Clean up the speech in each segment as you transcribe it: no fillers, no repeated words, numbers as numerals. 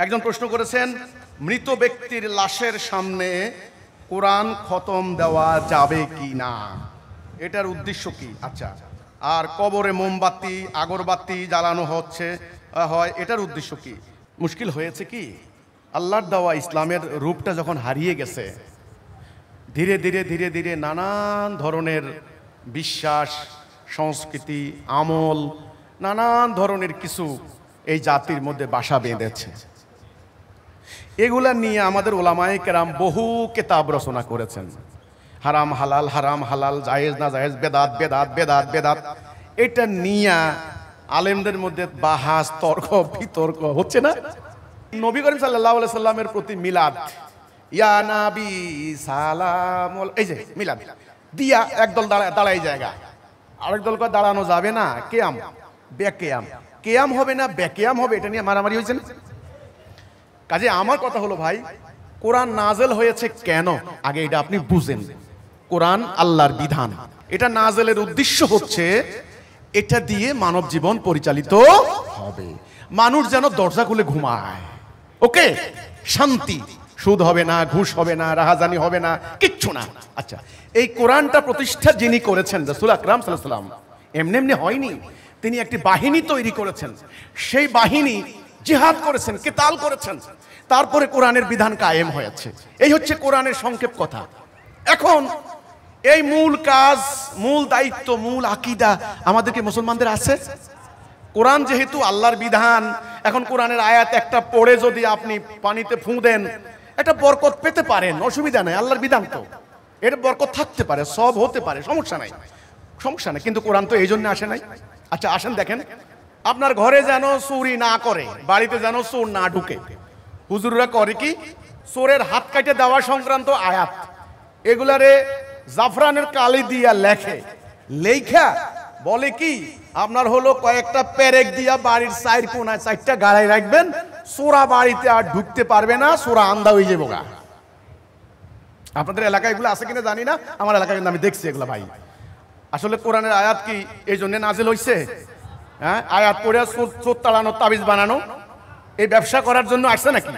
একজন প্রশ্ন করেছেন, মৃত ব্যক্তির লাশের সামনে কোরআন খতম দেওয়া যাবে কি না, এটার উদ্দেশ্য কি? আচ্ছা, আর কবরে মোমবাতি আগরবাতি জ্বালানো হয়, এটার উদ্দেশ্য কি? মুশকিল হয়েছে কি, আল্লাহর দেওয়া ইসলামের রূপটা যখন হারিয়ে গেছে, ধীরে ধীরে ধীরে ধীরে নানান ধরনের বিশ্বাস, সংস্কৃতি, আমল, নানান ধরনের কিছু এই জাতির মধ্যে বাসা বেঁধেছে। এগুলা নিয়ে আমাদের ওলামায়ে কেরাম বহু কিতাব রচনা করেছেন। হারাম হালাল, জায়েজ না জায়েজ, বেদাত বেদাত বেদাত বেদাত, এটা নিয়ে আলেমদের মধ্যে বাহাস, তর্ক বিতর্ক হচ্ছে না? নবী করিম সাল্লাল্লাহু আলাইহি সাল্লামের প্রতি মিলাদ, ইয়া নবী সালাম, এই যে মিলাদ দিয়া একদল দাঁড়াই জায়গা, আরেক দল কয় দাঁড়ানো যাবে না, কেয়াম বেকেয়াম, কেয়াম হবে না বেকেয়াম হবে, এটা নিয়ে মারামারি হয়েছে না? কাজে আমার কথা হলো ভাই, কোরআন নাজেল হয়েছে কেন, আগে এটা আপনি বুঝেন। কোরআন আল্লাহর বিধান, এটা নাজেলের উদ্দেশ্য হচ্ছে এটা দিয়ে মানব জীবন পরিচালিত হবে, মানুষ যেন দরজা খুলে ঘুমায়, ওকে, শান্তি, সুদ হবে না, ঘুষ হবে না, রাহাজানি হবে না, কিচ্ছু না। আচ্ছা, এই কোরআনটা প্রতিষ্ঠা যিনি করেছেন রাসূল আকরাম সাল্লাল্লাহু আলাইহি ওয়াসাল্লাম, এমনি এমনি হয়নি, তিনি একটি বাহিনী তৈরি করেছেন, সেই বাহিনী জিহাদ করেছেন, কিতাল করেছেন, তারপরে কোরআনের বিধান কায়েম হয়েছে। এই হচ্ছে কোরআনের সংক্ষেপ কথা। এখন এই মূল কাজ, মূল দায়িত্ব, মূল আকীদা আমাদেরকে মুসলমানদের আছে। কোরআন যেহেতু আল্লাহর বিধান, এখন কোরআনের আয়াত একটা পড়ে যদি আপনি পানিতে ফুঁ দেন, একটা বরকত পেতে পারেন, অসুবিধা নাই, আল্লাহর বিধান তো, এর বরকত থাকতে পারে, সব হতে পারে, সমস্যা নাই, সমস্যা নাই। কিন্তু কোরআন তো এই জন্য আসে নাই। আচ্ছা আসেন দেখেন, আপনার ঘরে যেন চুরি না করে, বাড়িতে যেন চোর না ঢুকে, হুজুররা করে কি, চোরের হাত কাটে দেওয়া সংক্রান্ত আয়াত, এগুলারে জাফরানের কালি দিয়া লেখে, লেখা বলে কি, আপনার হলো কয়েকটা পেরেক দিয়া বাড়ির চার কোনায় চারটা গাড়াই রাখবেন, চোরা বাড়িতে আর ঢুকতে পারবে না, চোরা আন্দা হয়ে যাবো গা। আপনাদের এলাকায় এগুলো আছে কিনা জানি না, আমার এলাকায় কিন্তু আমি দেখছি এগুলো। ভাই আসলে কোরআনের আয়াত কি এই জন্য নাজিল হইছে? হ্যাঁ, আয়াত পড়ে চোর তাড়ানো, তাবিজ বানানো, এই ব্যবসা করার জন্য আসছে নাকি?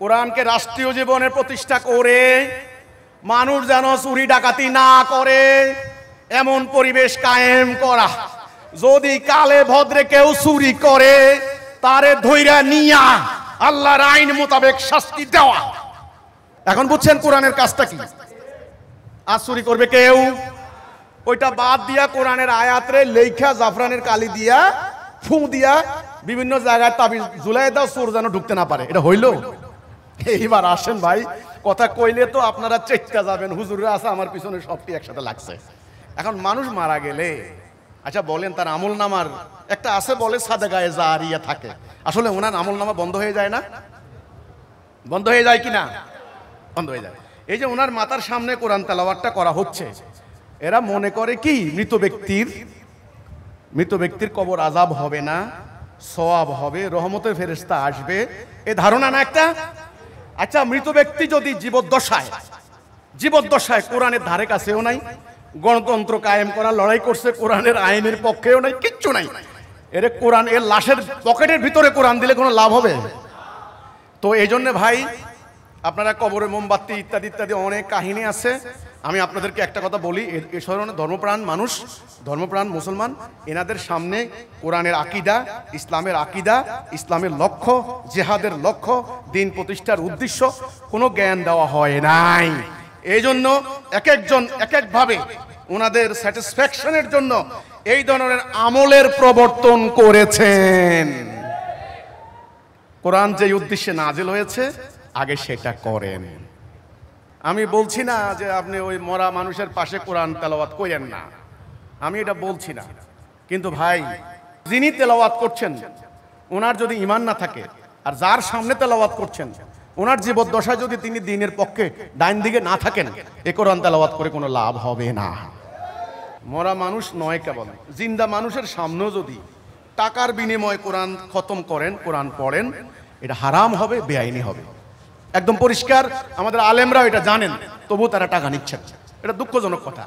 কোরআনকে রাষ্ট্রীয় জীবনের প্রতিষ্ঠা করে মানুষ যেন চুরি ডাকাতি না করে এমন পরিবেশ কায়েম করা, যদি কালে ভদ্রে কেউ চুরি করে তারে ধইরা নিয়া আল্লাহর আইন মোতাবেক শাস্তি দেওয়া। এখন বুঝছেন কোরআনের কাজটা কি? আর চুরি করবে কেউ, ওইটা বাদ দিয়া কোরআনের আয়াতরে লেখা জাফরানের কালি দিয়া ফু দিয়া বিভিন্ন জায়গায় তাবিজ ঝুলাই দাও, চোর যেন ঢুকতে না পারে। এটা হইল? এইবার আসেন ভাই, কথা কইলে তো আপনারা চেষ্টা যাবেন, হুজুররা আছে আমার পিছনে, সবটি একসাথে লাগছে। এখন মানুষ মারা গেলে, আচ্ছা বলেন, তার আমল নামার একটা আছে বলে সাদেগায়ে জারিয়া থাকে, আসলে ওনার আমল নামা বন্ধ হয়ে যায় না? বন্ধ হয়ে যায় কিনা? বন্ধ হয়ে যায়। এই যে ওনার মাথার সামনে কোরআন তেলাওয়াতটা করা হচ্ছে, এরা মনে করে কি মৃত ব্যক্তির কবর আযাব হবে না, সওয়াব হবে, রহমতের ফেরেশতা আসবে, এই ধারণা না একটা? আচ্ছা, মৃত ব্যক্তি যদি জীবদ্দশায় কোরআনের ধারে কাছেও নাই, গণতন্ত্র কায়েম করা লড়াই করছে, কোরআনের আইনের পক্ষেও নাই, কিচ্ছু নাই, এর কোরআন, এর লাশের পকেটের ভিতরে কোরআন দিলে কোনো লাভ হবে? তো এই জন্য ভাই, আপনারা কবরে মোমবাতি ইত্যাদি ইত্যাদি অনেক কাহিনী আছে। আমি আপনাদেরকে একটা কথা বলি, এ ধরনের ধর্মপ্রাণ মানুষ, ধর্মপ্রাণ মুসলমান, এনাদের সামনে কোরআনের আকীদা, ইসলামের আকীদা, ইসলামের লক্ষ্য, জিহাদের লক্ষ্য, দিন প্রতিষ্ঠার উদ্দেশ্য কোনো জ্ঞান দেওয়া হয় নাই। এই জন্য এক একজন এক একভাবে ওনাদের স্যাটিসফ্যাকশনের জন্য এই ধরনের আমলের প্রবর্তন করেছেন। কোরআন যে উদ্দেশ্যে নাজিল হয়েছে আগে সেটা করেন। আমি বলছি না যে আপনি ওই মরা মানুষের পাশে কোরআন তেলাওয়াত করেন না, আমি এটা বলছি না। কিন্তু ভাই, যিনি তেলাওয়াত করছেন ওনার যদি ঈমান না থাকে, আর যার সামনে তেলাওয়াত করছেন ওনার জীবদ্দশায় যদি তিনি দ্বীনের পক্ষে ডাইন দিকে না থাকেন, এ কোরআন তেলাওয়াত করে কোনো লাভ হবে না। মরা মানুষ নয়, কেবল জিন্দা মানুষের সামনেও যদি টাকার বিনিময়ে কোরআন খতম করেন, কোরআন পড়েন, এটা হারাম হবে, বেআইনি হবে, একদম পরিষ্কার। আমাদের আলেমরা এটা জানেন, তবু তারা টাকা নিচ্ছেন, এটা দুঃখজনক কথা।